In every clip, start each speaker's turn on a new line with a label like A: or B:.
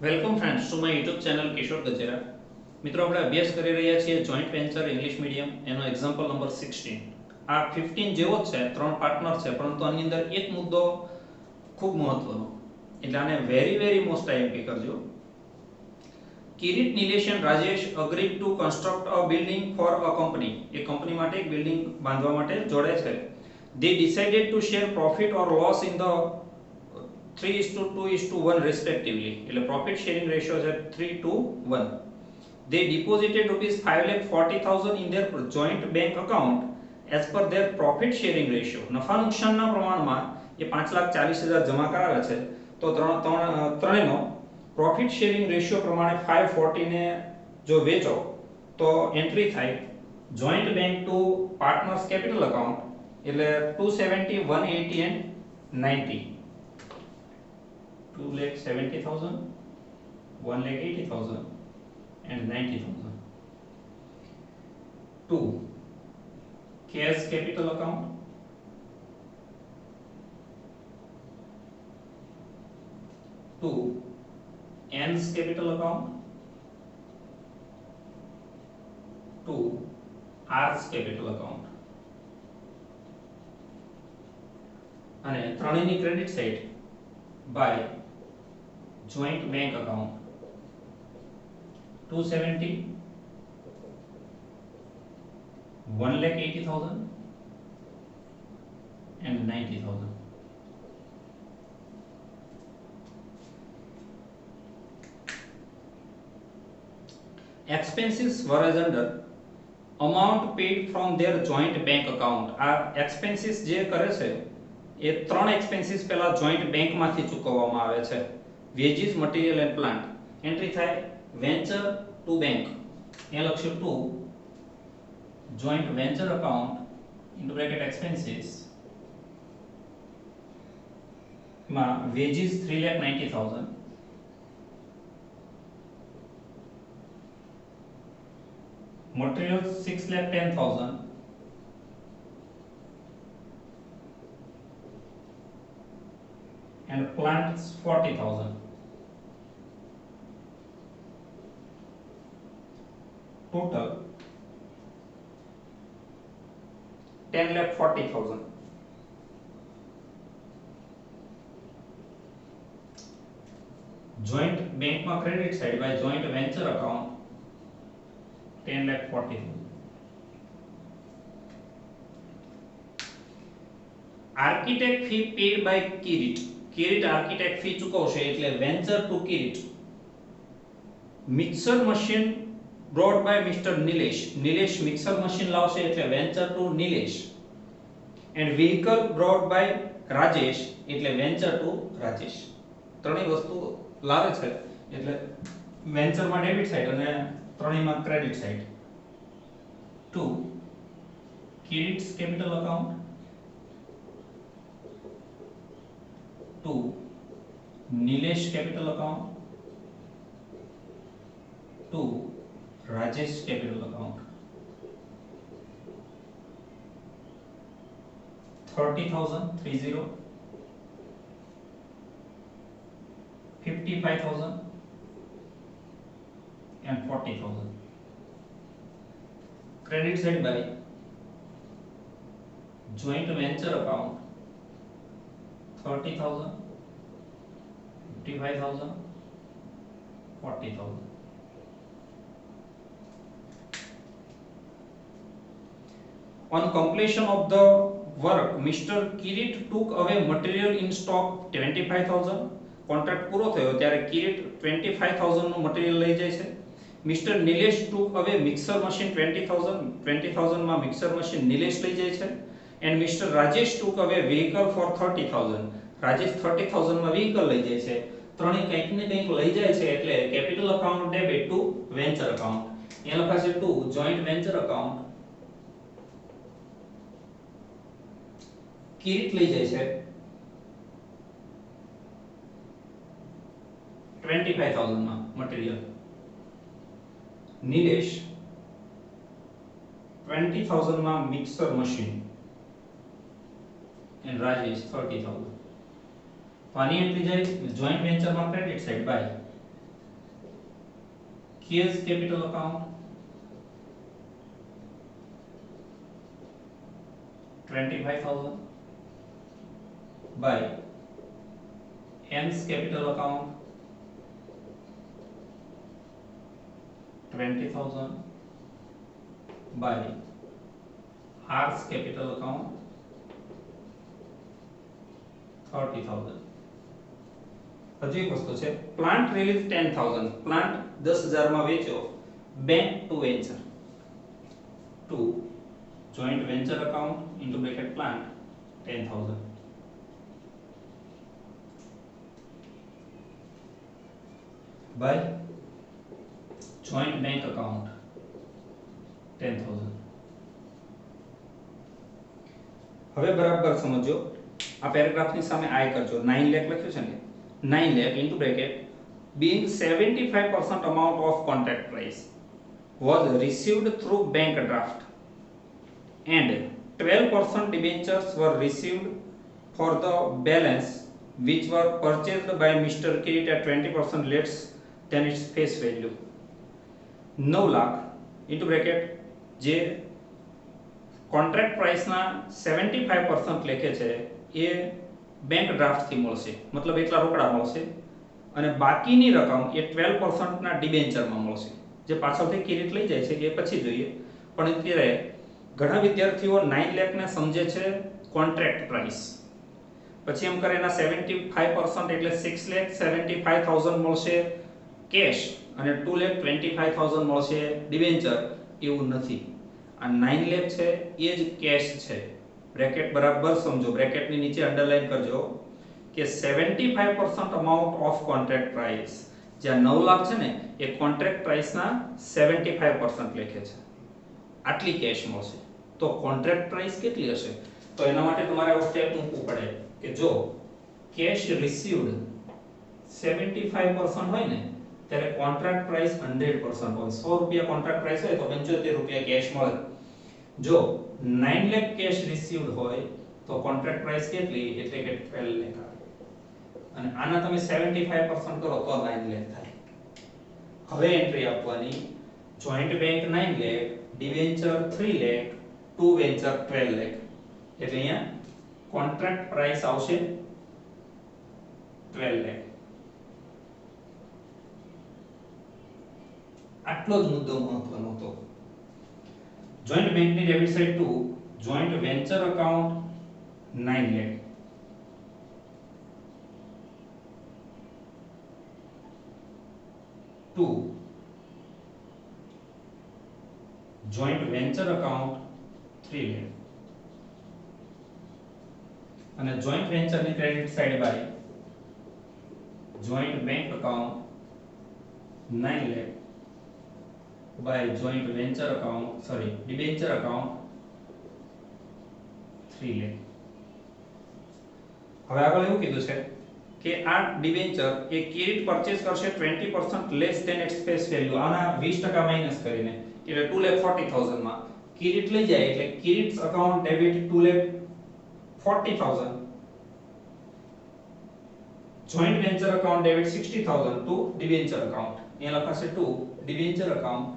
A: Welcome friends to my YouTube channel Kishor Gajera. મિત્રો આપણે અભ્યાસ કરી રહ્યા છીએ જોઈન્ટ વેન્ચર ઇંગ્લિશ મીડિયમ એનો એક્ઝામ્પલ નંબર 16. આ 15 જેવો જ છે, ત્રણ પાર્ટનર છે, પરંતુ આની અંદર એક મુદ્દો ખૂબ મહત્વનો, એટલે આને વેરી વેરી મોસ્ટ આઈએમપી કરજો. Kirit, Nilesh and Rajesh agreed to construct a building for a company. એ કંપની માટે એક બિલ્ડિંગ બાંધવા માટે જોડે છે. They decided to share profit or loss in the 3:2:1 respectively. એટલે profit sharing ratio છે 3:1. They deposited rupees 5,40,000 in their joint bank account as per their profit sharing ratio. નફા નુકસાનના પ્રમાણમાં એ 5,40,000 જમા કરાવે છે, તો ત્રણેયનો પ્રોફિટ શેરિંગ રેશિયો પ્રમાણે 540 ને જો વેચો તો એન્ટ્રી થાય joint bank to partners capital account, એટલે 270, 180 and 90. 2,70,000, 1,80,000 and 90,000. 2. Cash capital account. 2. N's capital account. 2. R's capital account. અને ત્રણેયની credit side by joint bank account. 270, 1,80,000 and 90,000. Expenses were as under amount paid from their joint bank account. આ expenses જે કરે છે એ ત્રણ expenses પહેલા joint બેંકમાંથી ચૂકવવામાં આવે છે. Wages, material and plant. Entry થાય વેન્ચર ટુ બેંક, એ લખ્યું to joint venture account into bracket expenses માં wages 3,90,000, material 6,10,000, and plants 40,000. Total 10,40,000. Joint bank માં credit side by joint venture account 10,40,000. Architect fee paid by Kirit. Kirit architect fee ચૂકવશે એટલે venture to Kirit. Mixer machine brought by mister Nilesh. Nilesh mixer machine લાવશે એટલે venture to Nilesh. And vehicle brought by Rajesh એટલે venture two Rajesh. ત્રણેય વસ્તુ લાવે છે એટલે વેન્ચરમાં ડેબિટ સાઈડ અને ત્રણેયમાં credit side. To Kirit's capital account. 2. Nilesh capital account. 2. Rajesh capital account. 30,000, 30. 55,000 and 40,000. Credit side by joint venture account 30,000, 55,000, 40,000. On completion of the work, Mr. Kirit took away material in stock 25,000. Contract પૂરો થયો ત્યારે કિરીટ 25,000 નું material લઈ જાય છે. Mr. Nilesh took away mixer machine 20,000. 20,000 માં mixer machine Nilesh લઈ જાય છે. And Mr. Rajesh took away vehicle for 30,000. Rajesh 30,000 માં vehicle લઈ જાય છે. ત્રણેય કંઈક ને કંઈક લઈ જાય છે એટલે capital account debit to venture account. એ લખાશે to joint venture account. Kirit લઈ જાય છે 25,000 માં મટીરીયલ. નિલેશ 20,000 માં મિક્સર મશીન and Rajesh 30,000. તો આની એન્ટ્રી જાય જોઈન્ટ વેન્ચરમાં credit side by K's capital account 25,000 by N's capital account 20,000 by R's capital account 30,000. હજી એક વસ્તુ છે, પ્લાન્ટ રિલીઝ 10,000, પ્લાન્ટ 10,000 માં વેચ્યો, bank to venture, to joint venture account into bracket plant 10,000 by joint bank account 10,000. હવે બરાબર સમજો, આ પેરેગ્રાફની સામે આઈ કરજો, 9 લાખ લખ્યું છે ને, 9 lakh into bracket being 75% amount of contract price was received through bank draft and 12% debentures were received for the balance which were purchased by Mr. Kirit at 20% less than its face value. 9 lakh into bracket જે contract પ્રાઇસના 75% લેખે છે એ bank ડ્રાફ્ટથી મળશે, મતલબ એટલા રોકડા મળશે, અને બાકીની રકમ એ 12%ના ડિબેન્ચરમાં મળશે, જે પાછળથી કિરીટ લઈ જાય છે એ પછી જોઈએ. પણ અત્યારે ઘણા વિદ્યાર્થીઓ 9 લાખને સમજે છે કોન્ટ્રાક્ટ પ્રાઇસ, પછી એમ કરે એના 75% એટલે 6,75,000 મળશે કેશ અને 2,25,000 મળશે ડિબેન્ચર. એવું નથી, આ 9 લાખ છે એ જ કેશ છે. બ્રેકેટ બરાબર સમજો, બ્રેકેટની નીચે અંડરલાઈન કરજો કે 75% અમાઉન્ટ ઓફ કોન્ટ્રાક્ટ પ્રાઇસ, જે 9 લાખ છે ને એ કોન્ટ્રાક્ટ પ્રાઇસના 75% લેખે છે, આટલી કેશ મળશે. તો કોન્ટ્રાક્ટ પ્રાઇસ કેટલી હશે? તો એના માટે તમારે આ સ્ટેપ મૂકવું પડે કે જો કેશ રિસીવ્ડ 75% હોય ને ત્યારે કોન્ટ્રાક્ટ પ્રાઇસ 100% હોય. 100 રૂપિયા કોન્ટ્રાક્ટ પ્રાઇસ હોય તો 75 રૂપિયા કેશ મળે. જો 9 લાખ કેશ રિસીવ્ડ હોય તો કોન્ટ્રાક્ટ પ્રાઇસ કેટલી, એટલે કે 12 લાખ આવે, અને આના તમે 75% કરો તો 9 લાખ થાય. હવે એન્ટ્રી આપવાની, જોઈન્ટ બેંક 9 લાખ, ડિવેન્ચર 3 લાખ, ટુ વેન્ચર 12 લાખ, એટલે અહીંયા કોન્ટ્રાક્ટ પ્રાઇસ આવશે 12 લાખ. આટલો જ મુદ્દો મહત્વનો હતો. જોઈન્ટ બેંકની debit side to joint venture account 9 lakh, to joint venture account 3 lakh, અને જોઈન્ટ વેન્ચરની credit side by joint bank account 9 lakh by joint venture account, sorry, debenture account 3 lakh. હવે આગળ એવું કીધું છે કે આ ડિબેન્ચર એ કિરીટ પરચેસ કરશે 20% less than its face value, આના 20% માઈનસ કરીને, એટલે 2,40,000 માં કિરીટ લઈ જાય એટલે Kirit's account debit 2,40,000, joint venture account debit 60,000 to debenture account. અહીંયા લખાશે ટુ ડિબેન્ચર અકાઉન્ટ,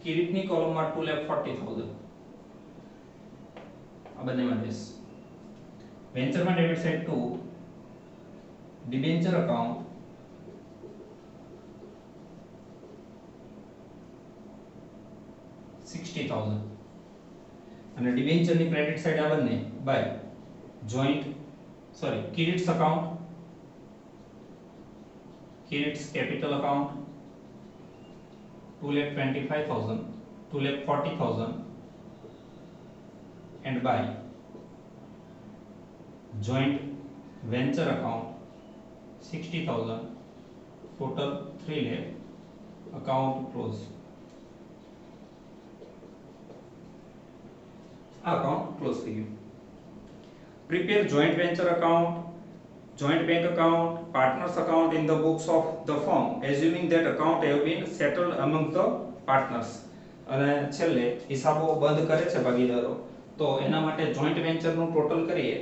A: કિરીટની કોલમમાં 2,40,000 આ બંનેમાં દેશ. વેન્ચરમાં debit side to debenture account 60,000, અને ડિબેન્ચરની ક્રેડિટ સાઇડ આ બંને by joint, sorry, Kirit's account, Kirit's capital account 2,25,000, 2,40,000 and by joint venture account 60,000, total 3 lakh, account close. Account close થઈ ગયું. Prepare joint venture account, joint bank account, partners account in the books of the firm, assuming that account have been settled among the partners. અને છેલ્લે હિસાબો બંધ કરે છે ભાગીદારો, તો એના માટે જોઈન્ટ વેન્ચર નું ટોટલ કરીએ,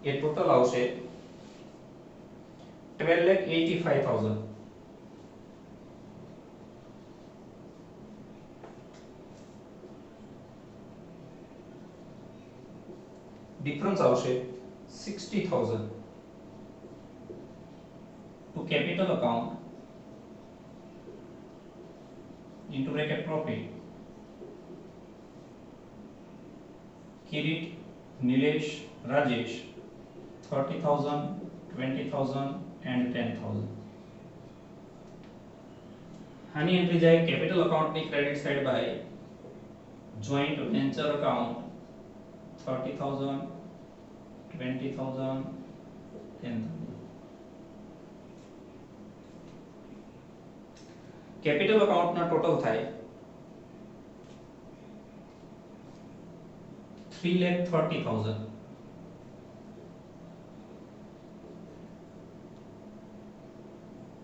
A: એ ટોટલ આવશે 12,85,000. ડિફરન્સ આવશે 60000 to capital account into bracket profit Kirit, Nilesh, Rajesh 30,000, 20,000 and 10,000. આની એન્ટ્રી જાય કેપિટલ અકાઉન્ટની credit side by joint venture account 30,000, 20,000, 10,000. Capital અકાઉન્ટના ટોટલ થાય 3,30,000.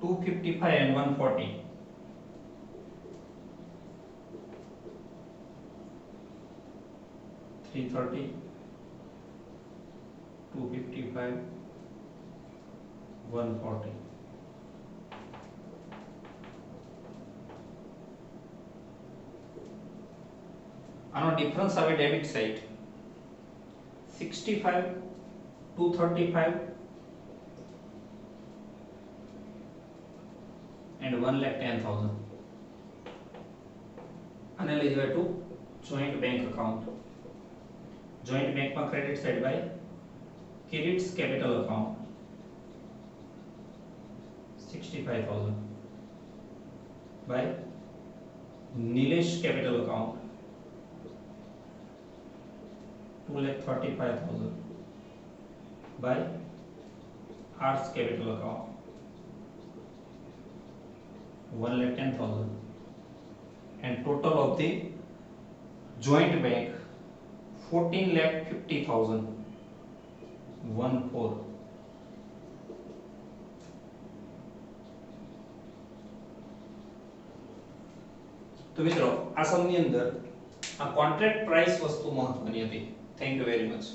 A: 255 and 140. 330, 255, 140. આનો ડિફરન્સ આવે ડેબિટ સાઇડ 65, 235 and 1,10,000. આને લઈ જવાય to joint bank account. Joint બેંકમાં credit side by Kirit's capital account 65,000 by Nilesh capital account 2,35,000 by Arts capital account 1,10,000 and total of the joint bank 14,50,000 1,4. તો મિત્રો આ સમની અંદર આ કોન્ટ્રાક્ટ પ્રાઇસ વસ્તુ મહત્વની હતી. Thank you very much.